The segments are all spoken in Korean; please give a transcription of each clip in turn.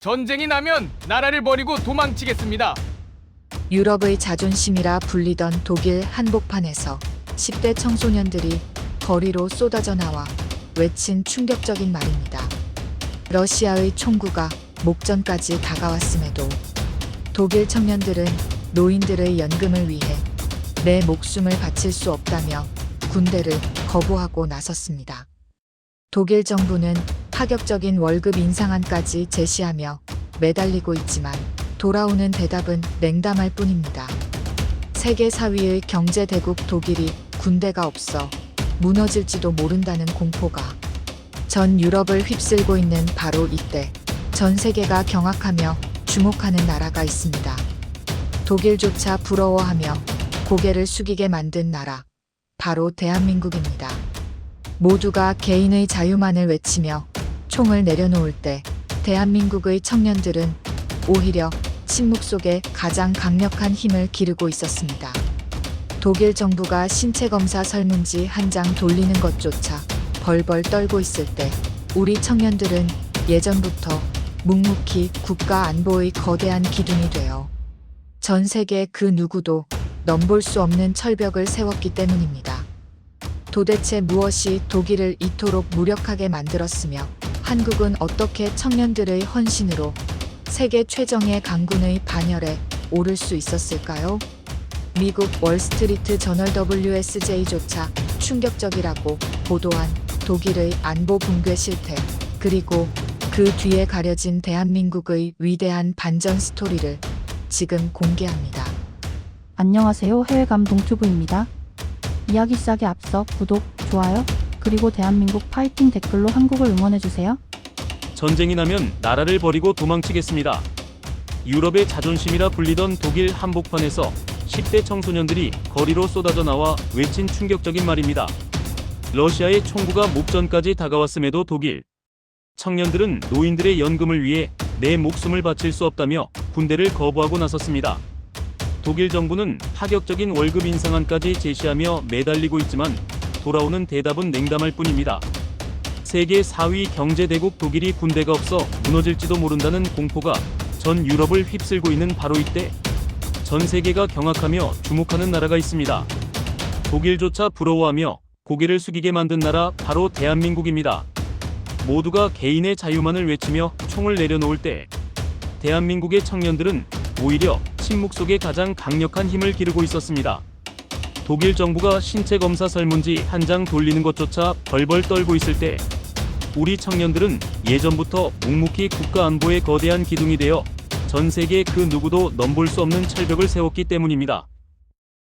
전쟁이 나면 나라를 버리고 도망치겠습니다. 유럽의 자존심이라 불리던 독일 한복판에서 10대 청소년들이 거리로 쏟아져 나와 외친 충격적인 말입니다. 러시아의 총구가 목전까지 다가왔음에도 독일 청년들은 노인들의 연금을 위해 내 목숨을 바칠 수 없다며 군대를 거부하고 나섰습니다. 독일 정부는 파격적인 월급 인상안까지 제시하며 매달리고 있지만 돌아오는 대답은 냉담할 뿐입니다. 세계 4위의 경제 대국 독일이 군대가 없어 무너질지도 모른다는 공포가 전 유럽을 휩쓸고 있는 바로 이때 전 세계가 경악하며 주목하는 나라가 있습니다. 독일조차 부러워하며 고개를 숙이게 만든 나라, 바로 대한민국입니다. 모두가 개인의 자유만을 외치며 총을 내려놓을 때 대한민국의 청년들은 오히려 침묵 속에 가장 강력한 힘을 기르고 있었습니다. 독일 정부가 신체검사 설문지 한 장 돌리는 것조차 벌벌 떨고 있을 때 우리 청년들은 예전부터 묵묵히 국가 안보의 거대한 기둥이 되어 전 세계 그 누구도 넘볼 수 없는 철벽을 세웠기 때문입니다. 도대체 무엇이 독일을 이토록 무력하게 만들었으며 한국은 어떻게 청년들의 헌신으로 세계 최정예 강군의 반열에 오를 수 있었을까요? 미국 월스트리트 저널 WSJ조차 충격적이라고 보도한 독일의 안보 붕괴 실태, 그리고 그 뒤에 가려진 대한민국의 위대한 반전 스토리를 지금 공개합니다. 안녕하세요. 해외감동튜브입니다. 이야기 시작에 앞서 구독, 좋아요, 그리고 대한민국 파이팅 댓글로 한국을 응원해주세요. 전쟁이 나면 나라를 버리고 도망치겠습니다. 유럽의 자존심이라 불리던 독일 한복판에서 10대 청소년들이 거리로 쏟아져 나와 외친 충격적인 말입니다. 러시아의 총구가 목전까지 다가왔음에도 독일 청년들은 노인들의 연금을 위해 내 목숨을 바칠 수 없다며 군대를 거부하고 나섰습니다. 독일 정부는 파격적인 월급 인상안까지 제시하며 매달리고 있지만 돌아오는 대답은 냉담할 뿐입니다. 세계 4위 경제 대국 독일이 군대가 없어 무너질지도 모른다는 공포가 전 유럽을 휩쓸고 있는 바로 이때 전 세계가 경악하며 주목하는 나라가 있습니다. 독일조차 부러워하며 고개를 숙이게 만든 나라, 바로 대한민국입니다. 모두가 개인의 자유만을 외치며 총을 내려놓을 때 대한민국의 청년들은 오히려 침묵 속에 가장 강력한 힘을 기르고 있었습니다. 독일 정부가 신체 검사 설문지 한 장 돌리는 것조차 벌벌 떨고 있을 때 우리 청년들은 예전부터 묵묵히 국가 안보의 거대한 기둥이 되어 전 세계 그 누구도 넘볼 수 없는 철벽을 세웠기 때문입니다.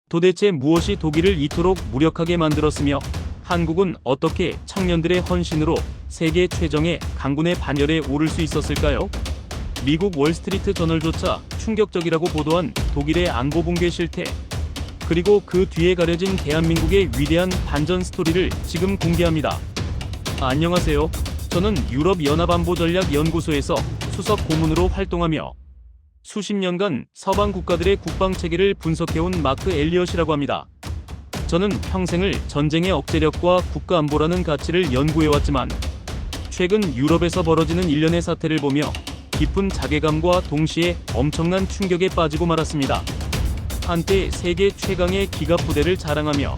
도대체 무엇이 독일을 이토록 무력하게 만들었으며 한국은 어떻게 청년들의 헌신으로 세계 최정예 강군의 반열에 오를 수 있었을까요? 미국 월스트리트 저널조차 충격적이라고 보도한 독일의 안보 붕괴 실태, 그리고 그 뒤에 가려진 대한민국의 위대한 반전 스토리를 지금 공개합니다. 안녕하세요. 저는 유럽연합안보전략연구소에서 수석 고문으로 활동하며 수십 년간 서방 국가들의 국방 체계를 분석해온 마크 엘리엇이라고 합니다. 저는 평생을 전쟁의 억제력과 국가안보라는 가치를 연구해왔지만 최근 유럽에서 벌어지는 일련의 사태를 보며 깊은 자괴감과 동시에 엄청난 충격에 빠지고 말았습니다. 한때 세계 최강의 기갑 부대를 자랑하며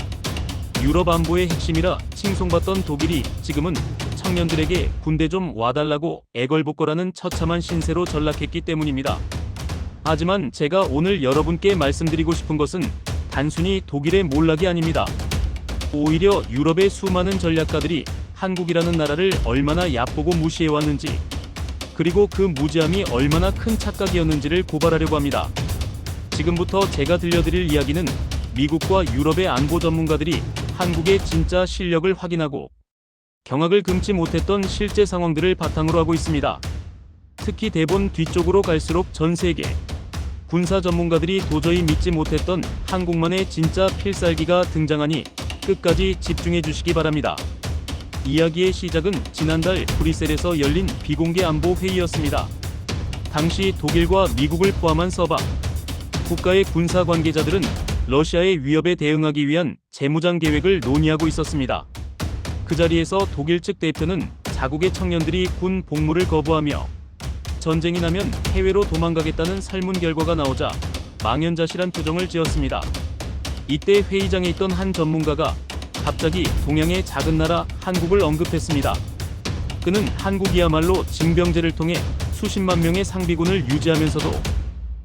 유럽 안보의 핵심이라 칭송받던 독일이 지금은 청년들에게 군대 좀 와달라고 애걸복걸하는 처참한 신세로 전락했기 때문입니다. 하지만 제가 오늘 여러분께 말씀드리고 싶은 것은 단순히 독일의 몰락이 아닙니다. 오히려 유럽의 수많은 전략가들이 한국이라는 나라를 얼마나 얕보고 무시해왔는지, 그리고 그 무지함이 얼마나 큰 착각이었는지를 고발하려고 합니다. 지금부터 제가 들려드릴 이야기는 미국과 유럽의 안보 전문가들이 한국의 진짜 실력을 확인하고 경악을 금치 못했던 실제 상황들을 바탕으로 하고 있습니다. 특히 대본 뒤쪽으로 갈수록 전 세계 군사 전문가들이 도저히 믿지 못했던 한국만의 진짜 필살기가 등장하니 끝까지 집중해 주시기 바랍니다. 이야기의 시작은 지난달 브뤼셀에서 열린 비공개 안보 회의였습니다. 당시 독일과 미국을 포함한 서방 국가의 군사 관계자들은 러시아의 위협에 대응하기 위한 재무장 계획을 논의하고 있었습니다. 그 자리에서 독일 측 대표는 자국의 청년들이 군 복무를 거부하며 전쟁이 나면 해외로 도망가겠다는 설문 결과가 나오자 망연자실한 표정을 지었습니다. 이때 회의장에 있던 한 전문가가 갑자기 동양의 작은 나라 한국을 언급했습니다. 그는 한국이야말로 징병제를 통해 수십만 명의 상비군을 유지하면서도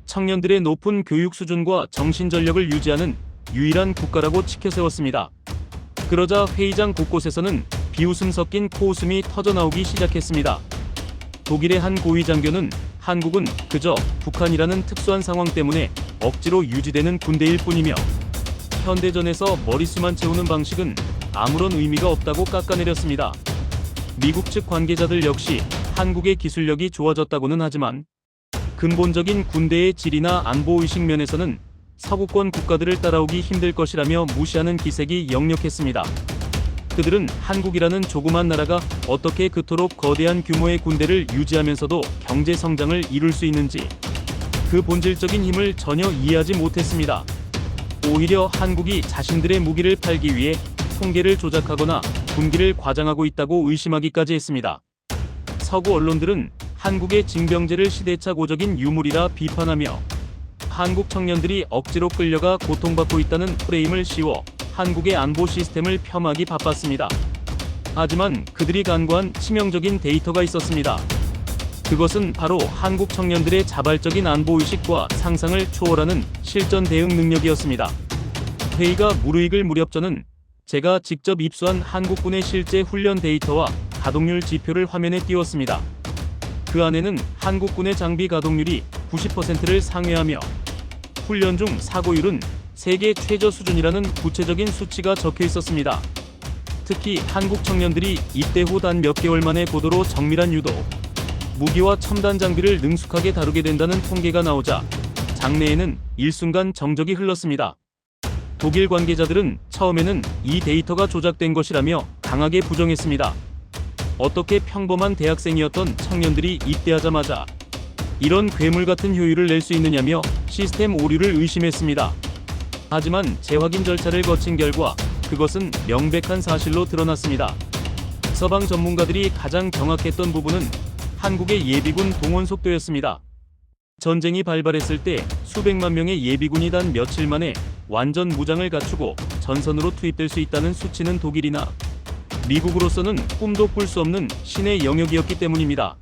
청년들의 높은 교육 수준과 정신전력을 유지하는 유일한 국가라고 치켜세웠습니다. 그러자 회의장 곳곳에서는 비웃음 섞인 코웃음이 터져나오기 시작했습니다. 독일의 한 고위 장교는 한국은 그저 북한이라는 특수한 상황 때문에 억지로 유지되는 군대일 뿐이며 현대전에서 머릿수만 채우는 방식은 아무런 의미가 없다고 깎아내렸습니다. 미국 측 관계자들 역시 한국의 기술력이 좋아졌다고는 하지만 근본적인 군대의 질이나 안보의식 면에서는 서구권 국가들을 따라오기 힘들 것이라며 무시하는 기색이 역력했습니다. 그들은 한국이라는 조그만 나라가 어떻게 그토록 거대한 규모의 군대를 유지하면서도 경제 성장을 이룰 수 있는지 그 본질적인 힘을 전혀 이해하지 못했습니다. 오히려 한국이 자신들의 무기를 팔기 위해 통계를 조작하거나 군기를 과장하고 있다고 의심하기까지 했습니다. 서구 언론들은 한국의 징병제를 시대착오적인 유물이라 비판하며 한국 청년들이 억지로 끌려가 고통받고 있다는 프레임을 씌워 한국의 안보 시스템을 폄하하기 바빴습니다. 하지만 그들이 간과한 치명적인 데이터가 있었습니다. 그것은 바로 한국 청년들의 자발적인 안보의식과 상상을 초월하는 실전 대응 능력이었습니다. 회의가 무르익을 무렵 저는 제가 직접 입수한 한국군의 실제 훈련 데이터와 가동률 지표를 화면에 띄웠습니다. 그 안에는 한국군의 장비 가동률이 90%를 상회하며 훈련 중 사고율은 세계 최저 수준이라는 구체적인 수치가 적혀 있었습니다. 특히 한국 청년들이 입대 후 단 몇 개월 만에 고도로 정밀한 유도, 무기와 첨단 장비를 능숙하게 다루게 된다는 통계가 나오자 장내에는 일순간 정적이 흘렀습니다. 독일 관계자들은 처음에는 이 데이터가 조작된 것이라며 강하게 부정했습니다. 어떻게 평범한 대학생이었던 청년들이 입대하자마자 이런 괴물 같은 효율을 낼 수 있느냐며 시스템 오류를 의심했습니다. 하지만 재확인 절차를 거친 결과 그것은 명백한 사실로 드러났습니다. 서방 전문가들이 가장 경악했던 부분은 한국의 예비군 동원 속도였습니다. 전쟁이 발발했을 때 수백만 명의 예비군이 단 며칠 만에 완전 무장을 갖추고 전선으로 투입될 수 있다는 수치는 독일이나 미국으로서는 꿈도 꿀 수 없는 신의 영역이었기 때문입니다.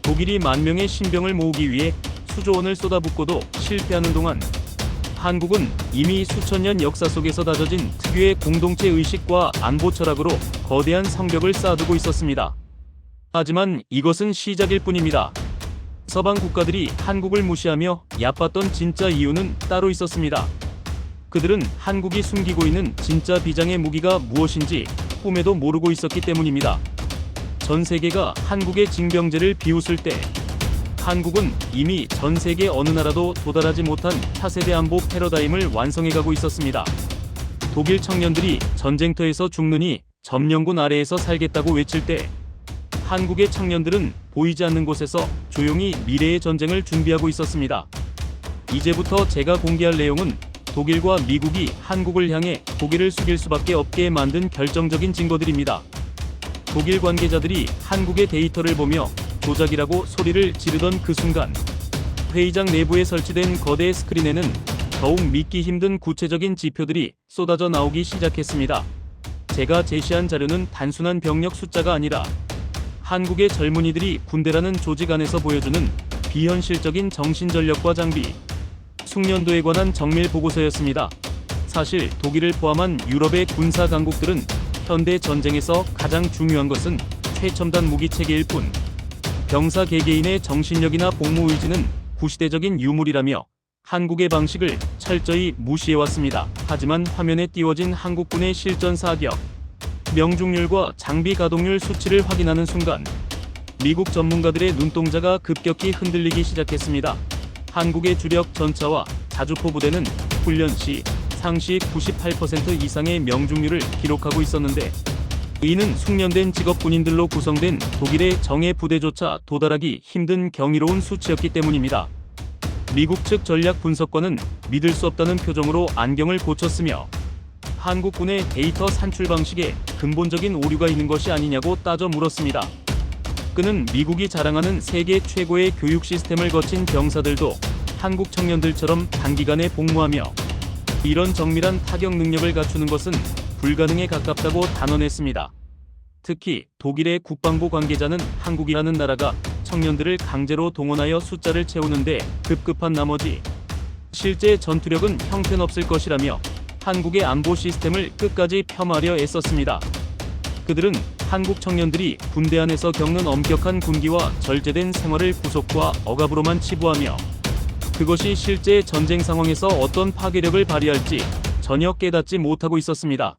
독일이 10,000명의 신병을 모으기 위해 수조 원을 쏟아붓고도 실패하는 동안 한국은 이미 수천 년 역사 속에서 다져진 특유의 공동체 의식과 안보 철학으로 거대한 성벽을 쌓아두고 있었습니다. 하지만 이것은 시작일 뿐입니다. 서방 국가들이 한국을 무시하며 얕봤던 진짜 이유는 따로 있었습니다. 그들은 한국이 숨기고 있는 진짜 비장의 무기가 무엇인지 꿈에도 모르고 있었기 때문입니다. 전 세계가 한국의 징병제를 비웃을 때 한국은 이미 전 세계 어느 나라도 도달하지 못한 차세대 안보 패러다임을 완성해가고 있었습니다. 독일 청년들이 전쟁터에서 죽느니 점령군 아래에서 살겠다고 외칠 때 한국의 청년들은 보이지 않는 곳에서 조용히 미래의 전쟁을 준비하고 있었습니다. 이제부터 제가 공개할 내용은 독일과 미국이 한국을 향해 고개를 숙일 수밖에 없게 만든 결정적인 증거들입니다. 독일 관계자들이 한국의 데이터를 보며 조작이라고 소리를 지르던 그 순간 회의장 내부에 설치된 거대 스크린에는 더욱 믿기 힘든 구체적인 지표들이 쏟아져 나오기 시작했습니다. 제가 제시한 자료는 단순한 병력 숫자가 아니라 한국의 젊은이들이 군대라는 조직 안에서 보여주는 비현실적인 정신전력과 장비, 숙련도에 관한 정밀 보고서였습니다. 사실 독일을 포함한 유럽의 군사 강국들은 현대 전쟁에서 가장 중요한 것은 최첨단 무기 체계일 뿐 병사 개개인의 정신력이나 복무 의지는 구시대적인 유물이라며 한국의 방식을 철저히 무시해왔습니다. 하지만 화면에 띄워진 한국군의 실전 사격, 명중률과 장비 가동률 수치를 확인하는 순간 미국 전문가들의 눈동자가 급격히 흔들리기 시작했습니다. 한국의 주력 전차와 자주포 부대는 훈련 시 상시 98% 이상의 명중률을 기록하고 있었는데 이는 숙련된 직업 군인들로 구성된 독일의 정예 부대조차 도달하기 힘든 경이로운 수치였기 때문입니다. 미국 측 전략 분석관은 믿을 수 없다는 표정으로 안경을 고쳤으며 한국군의 데이터 산출 방식에 근본적인 오류가 있는 것이 아니냐고 따져 물었습니다. 그는 미국이 자랑하는 세계 최고의 교육 시스템을 거친 병사들도 한국 청년들처럼 단기간에 복무하며 이런 정밀한 타격 능력을 갖추는 것은 불가능에 가깝다고 단언했습니다. 특히 독일의 국방부 관계자는 한국이라는 나라가 청년들을 강제로 동원하여 숫자를 채우는데 급급한 나머지 실제 전투력은 형편없을 것이라며 한국의 안보 시스템을 끝까지 폄하하려 애썼습니다. 그들은 한국 청년들이 군대 안에서 겪는 엄격한 군기와 절제된 생활을 구속과 억압으로만 치부하며 그것이 실제 전쟁 상황에서 어떤 파괴력을 발휘할지 전혀 깨닫지 못하고 있었습니다.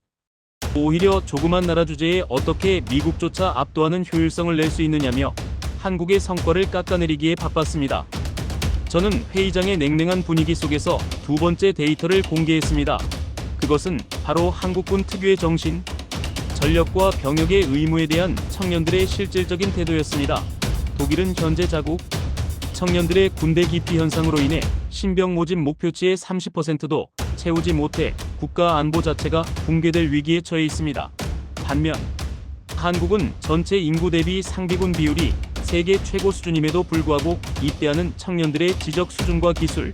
오히려 조그만 나라 주제에 어떻게 미국조차 압도하는 효율성을 낼 수 있느냐며 한국의 성과를 깎아내리기에 바빴습니다. 저는 회의장의 냉랭한 분위기 속에서 두 번째 데이터를 공개했습니다. 그것은 바로 한국군 특유의 정신, 전력과 병역의 의무에 대한 청년들의 실질적인 태도였습니다. 독일은 현재 자국 청년들의 군대 기피 현상으로 인해 신병 모집 목표치의 30%도 채우지 못해 국가 안보 자체가 붕괴될 위기에 처해 있습니다. 반면 한국은 전체 인구 대비 상비군 비율이 세계 최고 수준임에도 불구하고 입대하는 청년들의 지적 수준과 기술,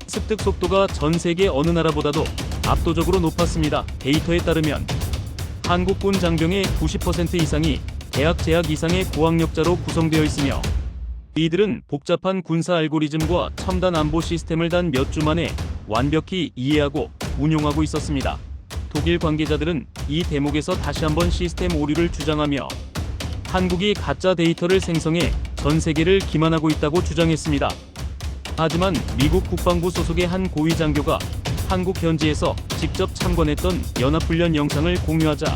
습득 속도가 전 세계 어느 나라보다도 압도적으로 높았습니다. 데이터에 따르면 한국군 장병의 90% 이상이 대학 재학 이상의 고학력자로 구성되어 있으며 이들은 복잡한 군사 알고리즘과 첨단 안보 시스템을 단 몇 주 만에 완벽히 이해하고 운용하고 있었습니다. 독일 관계자들은 이 대목에서 다시 한번 시스템 오류를 주장하며 한국이 가짜 데이터를 생성해 전 세계를 기만하고 있다고 주장했습니다. 하지만 미국 국방부 소속의 한 고위 장교가 한국 현지에서 직접 참관했던 연합훈련 영상을 공유하자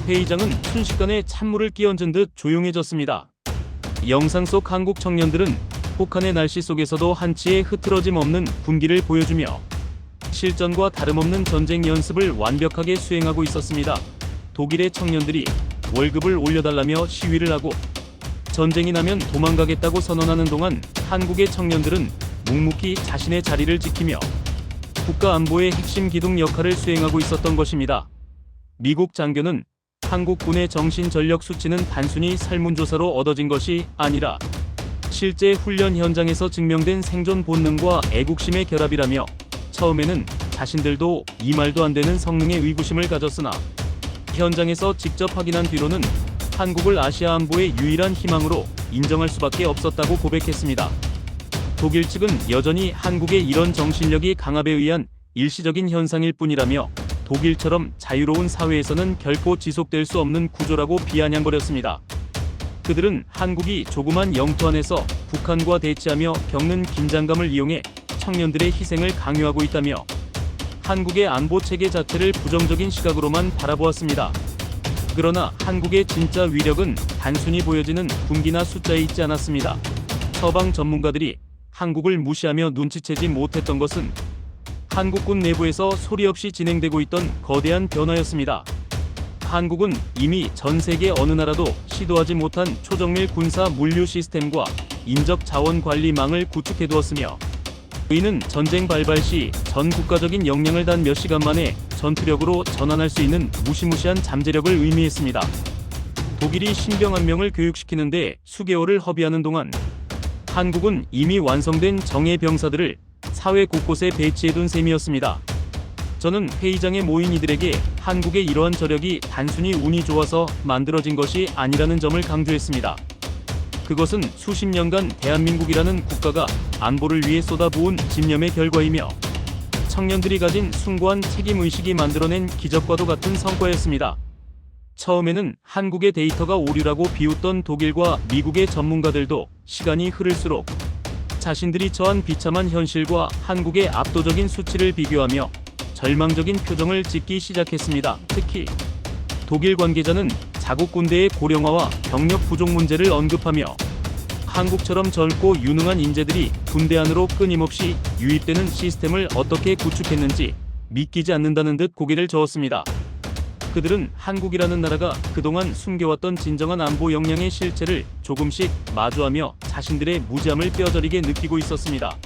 회의장은 순식간에 찬물을 끼얹은 듯 조용해졌습니다. 영상 속 한국 청년들은 혹한의 날씨 속에서도 한치의 흐트러짐 없는 군기를 보여주며 실전과 다름없는 전쟁 연습을 완벽하게 수행하고 있었습니다. 독일의 청년들이 월급을 올려달라며 시위를 하고 전쟁이 나면 도망가겠다고 선언하는 동안 한국의 청년들은 묵묵히 자신의 자리를 지키며 국가 안보의 핵심 기둥 역할을 수행하고 있었던 것입니다. 미국 장교는 한국군의 정신 전력 수치는 단순히 설문조사로 얻어진 것이 아니라 실제 훈련 현장에서 증명된 생존 본능과 애국심의 결합이라며 처음에는 자신들도 이 말도 안 되는 성능에 의구심을 가졌으나 현장에서 직접 확인한 뒤로는 한국을 아시아 안보의 유일한 희망으로 인정할 수밖에 없었다고 고백했습니다. 독일 측은 여전히 한국의 이런 정신력이 강압에 의한 일시적인 현상일 뿐이라며 독일처럼 자유로운 사회에서는 결코 지속될 수 없는 구조라고 비아냥거렸습니다. 그들은 한국이 조그만 영토 안에서 북한과 대치하며 겪는 긴장감을 이용해 청년들의 희생을 강요하고 있다며 한국의 안보 체계 자체를 부정적인 시각으로만 바라보았습니다. 그러나 한국의 진짜 위력은 단순히 보여지는 군기나 숫자에 있지 않았습니다. 서방 전문가들이 한국을 무시하며 눈치채지 못했던 것은 한국군 내부에서 소리 없이 진행되고 있던 거대한 변화였습니다. 한국은 이미 전 세계 어느 나라도 시도하지 못한 초정밀 군사 물류 시스템과 인적 자원 관리망을 구축해두었으며 이는 전쟁 발발 시 전 국가적인 역량을 단 몇 시간 만에 전투력으로 전환할 수 있는 무시무시한 잠재력을 의미했습니다. 독일이 신병 1명을 교육시키는데 수개월을 허비하는 동안 한국은 이미 완성된 정예 병사들을 사회 곳곳에 배치해둔 셈이었습니다. 저는 회의장에 모인 이들에게 한국의 이러한 저력이 단순히 운이 좋아서 만들어진 것이 아니라는 점을 강조했습니다. 그것은 수십 년간 대한민국이라는 국가가 안보를 위해 쏟아부은 집념의 결과이며 청년들이 가진 숭고한 책임의식이 만들어낸 기적과도 같은 성과였습니다. 처음에는 한국의 데이터가 오류라고 비웃던 독일과 미국의 전문가들도 시간이 흐를수록 자신들이 처한 비참한 현실과 한국의 압도적인 수치를 비교하며 절망적인 표정을 짓기 시작했습니다. 특히 독일 관계자는 자국 군대의 고령화와 병력 부족 문제를 언급하며 한국처럼 젊고 유능한 인재들이 군대 안으로 끊임없이 유입되는 시스템을 어떻게 구축했는지 믿기지 않는다는 듯 고개를 저었습니다. 그들은 한국이라는 나라가 그동안 숨겨왔던 진정한 안보 역량의 실체를 조금씩 마주하며 자신들의 무지함을 뼈저리게 느끼고 있었습니다.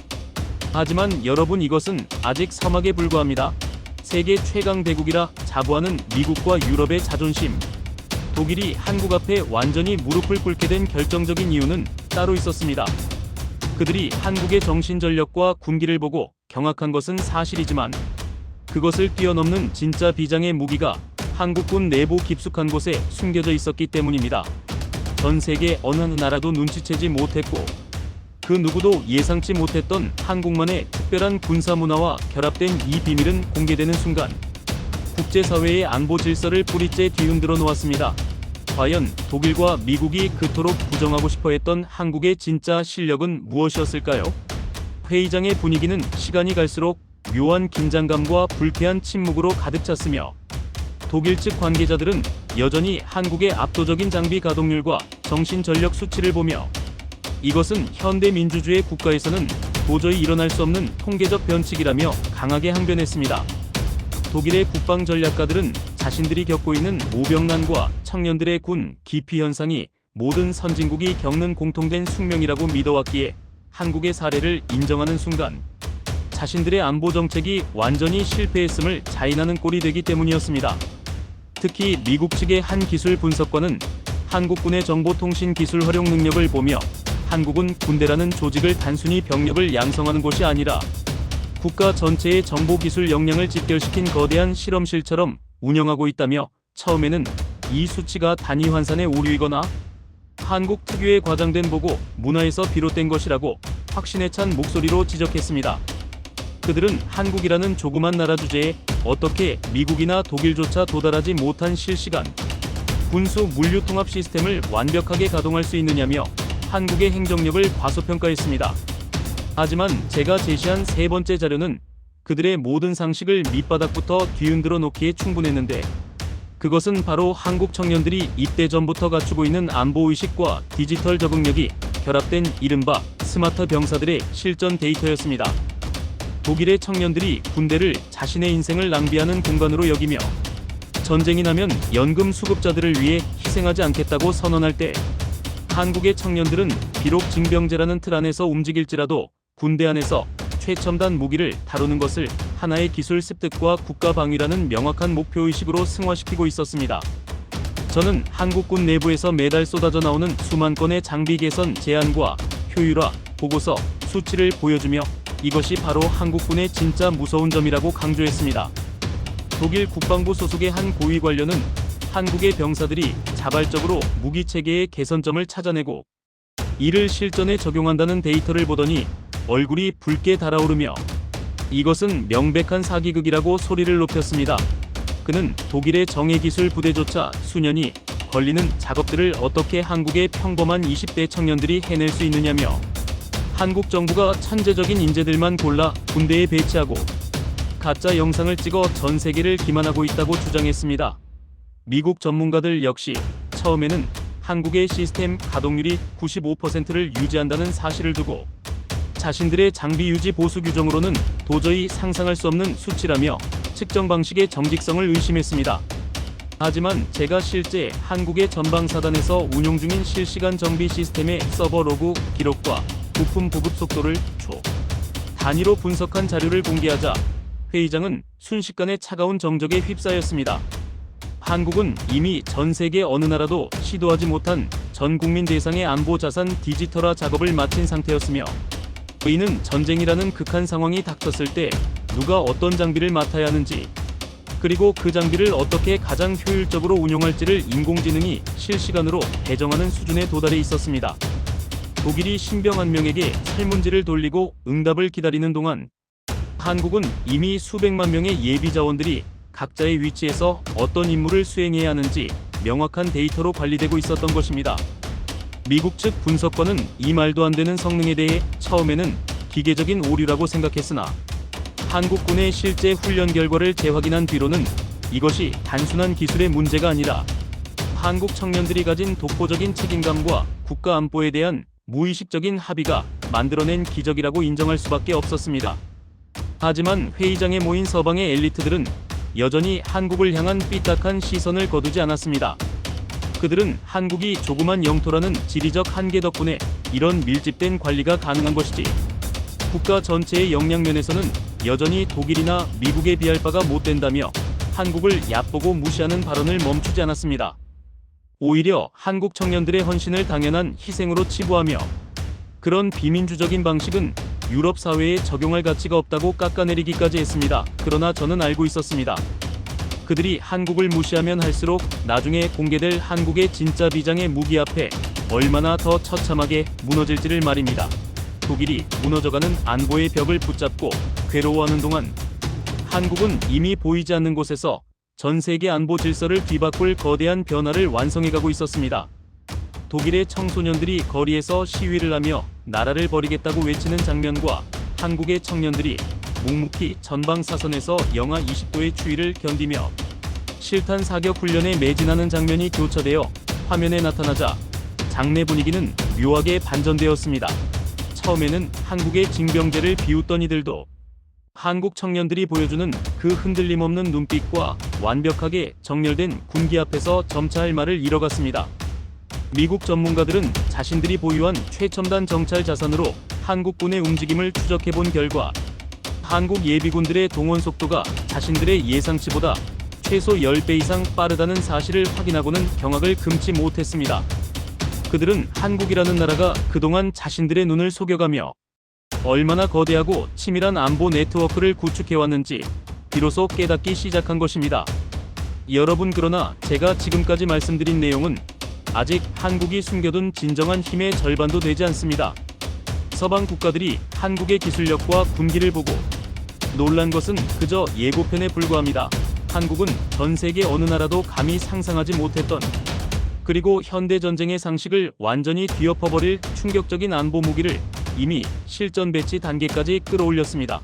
하지만 여러분, 이것은 아직 서막에 불과합니다. 세계 최강 대국이라 자부하는 미국과 유럽의 자존심, 독일이 한국 앞에 완전히 무릎을 꿇게 된 결정적인 이유는 따로 있었습니다. 그들이 한국의 정신전력과 군기를 보고 경악한 것은 사실이지만 그것을 뛰어넘는 진짜 비장의 무기가 한국군 내부 깊숙한 곳에 숨겨져 있었기 때문입니다. 전 세계 어느 나라도 눈치채지 못했고 그 누구도 예상치 못했던 한국만의 특별한 군사 문화와 결합된 이 비밀은 공개되는 순간 국제사회의 안보 질서를 뿌리째 뒤흔들어 놓았습니다. 과연 독일과 미국이 그토록 부정하고 싶어 했던 한국의 진짜 실력은 무엇이었을까요? 회의장의 분위기는 시간이 갈수록 묘한 긴장감과 불쾌한 침묵으로 가득 찼으며 독일 측 관계자들은 여전히 한국의 압도적인 장비 가동률과 정신전력 수치를 보며 이것은 현대 민주주의 국가에서는 도저히 일어날 수 없는 통계적 변칙이라며 강하게 항변했습니다. 독일의 국방 전략가들은 자신들이 겪고 있는 모병난과 청년들의 군 기피 현상이 모든 선진국이 겪는 공통된 숙명이라고 믿어왔기에 한국의 사례를 인정하는 순간 자신들의 안보 정책이 완전히 실패했음을 자인하는 꼴이 되기 때문이었습니다. 특히 미국 측의 한 기술 분석관은 한국군의 정보통신 기술 활용 능력을 보며 한국은 군대라는 조직을 단순히 병력을 양성하는 곳이 아니라 국가 전체의 정보기술 역량을 집결시킨 거대한 실험실처럼 운영하고 있다며 처음에는 이 수치가 단위 환산의 오류이거나 한국 특유의 과장된 보고 문화에서 비롯된 것이라고 확신에 찬 목소리로 지적했습니다. 그들은 한국이라는 조그만 나라 주제에 어떻게 미국이나 독일조차 도달하지 못한 실시간 군수 물류 통합 시스템을 완벽하게 가동할 수 있느냐며 한국의 행정력을 과소평가했습니다. 하지만 제가 제시한 세 번째 자료는 그들의 모든 상식을 밑바닥부터 뒤흔들어 놓기에 충분했는데 그것은 바로 한국 청년들이 입대 전부터 갖추고 있는 안보의식과 디지털 적응력이 결합된 이른바 스마트 병사들의 실전 데이터였습니다. 독일의 청년들이 군대를 자신의 인생을 낭비하는 공간으로 여기며 전쟁이 나면 연금 수급자들을 위해 희생하지 않겠다고 선언할 때 한국의 청년들은 비록 징병제라는 틀 안에서 움직일지라도 군대 안에서 최첨단 무기를 다루는 것을 하나의 기술 습득과 국가방위라는 명확한 목표의식으로 승화시키고 있었습니다. 저는 한국군 내부에서 매달 쏟아져 나오는 수만 건의 장비 개선 제안과 효율화 보고서 수치를 보여주며 이것이 바로 한국군의 진짜 무서운 점이라고 강조했습니다. 독일 국방부 소속의 한 고위 관료는 한국의 병사들이 자발적으로 무기체계의 개선점을 찾아내고 이를 실전에 적용한다는 데이터를 보더니 얼굴이 붉게 달아오르며 이것은 명백한 사기극이라고 소리를 높였습니다. 그는 독일의 정예기술 부대조차 수년이 걸리는 작업들을 어떻게 한국의 평범한 20대 청년들이 해낼 수 있느냐며 한국 정부가 천재적인 인재들만 골라 군대에 배치하고 가짜 영상을 찍어 전 세계를 기만하고 있다고 주장했습니다. 미국 전문가들 역시 처음에는 한국의 시스템 가동률이 95%를 유지한다는 사실을 두고 자신들의 장비 유지 보수 규정으로는 도저히 상상할 수 없는 수치라며 측정 방식의 정직성을 의심했습니다. 하지만 제가 실제 한국의 전방사단에서 운용 중인 실시간 정비 시스템의 서버 로그 기록과 부품 보급 속도를 초 단위로 분석한 자료를 공개하자 회의장은 순식간에 차가운 정적에 휩싸였습니다. 한국은 이미 전 세계 어느 나라도 시도하지 못한 전 국민 대상의 안보 자산 디지털화 작업을 마친 상태였으며 이는 전쟁이라는 극한 상황이 닥쳤을 때 누가 어떤 장비를 맡아야 하는지 그리고 그 장비를 어떻게 가장 효율적으로 운용할지를 인공지능이 실시간으로 배정하는 수준에 도달해 있었습니다. 독일이 신병 한 명에게 설문지를 돌리고 응답을 기다리는 동안 한국은 이미 수백만 명의 예비 자원들이 각자의 위치에서 어떤 임무를 수행해야 하는지 명확한 데이터로 관리되고 있었던 것입니다. 미국 측 분석관은 이 말도 안 되는 성능에 대해 처음에는 기계적인 오류라고 생각했으나 한국군의 실제 훈련 결과를 재확인한 뒤로는 이것이 단순한 기술의 문제가 아니라 한국 청년들이 가진 독보적인 책임감과 국가 안보에 대한 무의식적인 합의가 만들어낸 기적이라고 인정할 수밖에 없었습니다. 하지만 회의장에 모인 서방의 엘리트들은 여전히 한국을 향한 삐딱한 시선을 거두지 않았습니다. 그들은 한국이 조그만 영토라는 지리적 한계 덕분에 이런 밀집된 관리가 가능한 것이지 국가 전체의 역량 면에서는 여전히 독일이나 미국에 비할 바가 못 된다며 한국을 얕보고 무시하는 발언을 멈추지 않았습니다. 오히려 한국 청년들의 헌신을 당연한 희생으로 치부하며 그런 비민주적인 방식은 유럽 사회에 적용할 가치가 없다고 깎아내리기까지 했습니다. 그러나 저는 알고 있었습니다. 그들이 한국을 무시하면 할수록 나중에 공개될 한국의 진짜 비장의 무기 앞에 얼마나 더 처참하게 무너질지를 말입니다. 독일이 무너져가는 안보의 벽을 붙잡고 괴로워하는 동안 한국은 이미 보이지 않는 곳에서 전 세계 안보 질서를 뒤바꿀 거대한 변화를 완성해가고 있었습니다. 독일의 청소년들이 거리에서 시위를 하며 나라를 버리겠다고 외치는 장면과 한국의 청년들이 묵묵히 전방 사선에서 영하 20도의 추위를 견디며 실탄 사격 훈련에 매진하는 장면이 교차되어 화면에 나타나자 장내 분위기는 묘하게 반전되었습니다. 처음에는 한국의 징병제를 비웃던 이들도 한국 청년들이 보여주는 그 흔들림 없는 눈빛과 완벽하게 정렬된 군기 앞에서 점차 할 말을 잃어갔습니다. 미국 전문가들은 자신들이 보유한 최첨단 정찰 자산으로 한국군의 움직임을 추적해본 결과 한국 예비군들의 동원 속도가 자신들의 예상치보다 최소 10배 이상 빠르다는 사실을 확인하고는 경악을 금치 못했습니다. 그들은 한국이라는 나라가 그동안 자신들의 눈을 속여가며 얼마나 거대하고 치밀한 안보 네트워크를 구축해왔는지 비로소 깨닫기 시작한 것입니다. 여러분, 그러나 제가 지금까지 말씀드린 내용은 아직 한국이 숨겨둔 진정한 힘의 절반도 되지 않습니다. 서방 국가들이 한국의 기술력과 군기를 보고 놀란 것은 그저 예고편에 불과합니다. 한국은 전 세계 어느 나라도 감히 상상하지 못했던, 그리고 현대전쟁의 상식을 완전히 뒤엎어버릴 충격적인 안보 무기를 이미 실전 배치 단계까지 끌어올렸습니다.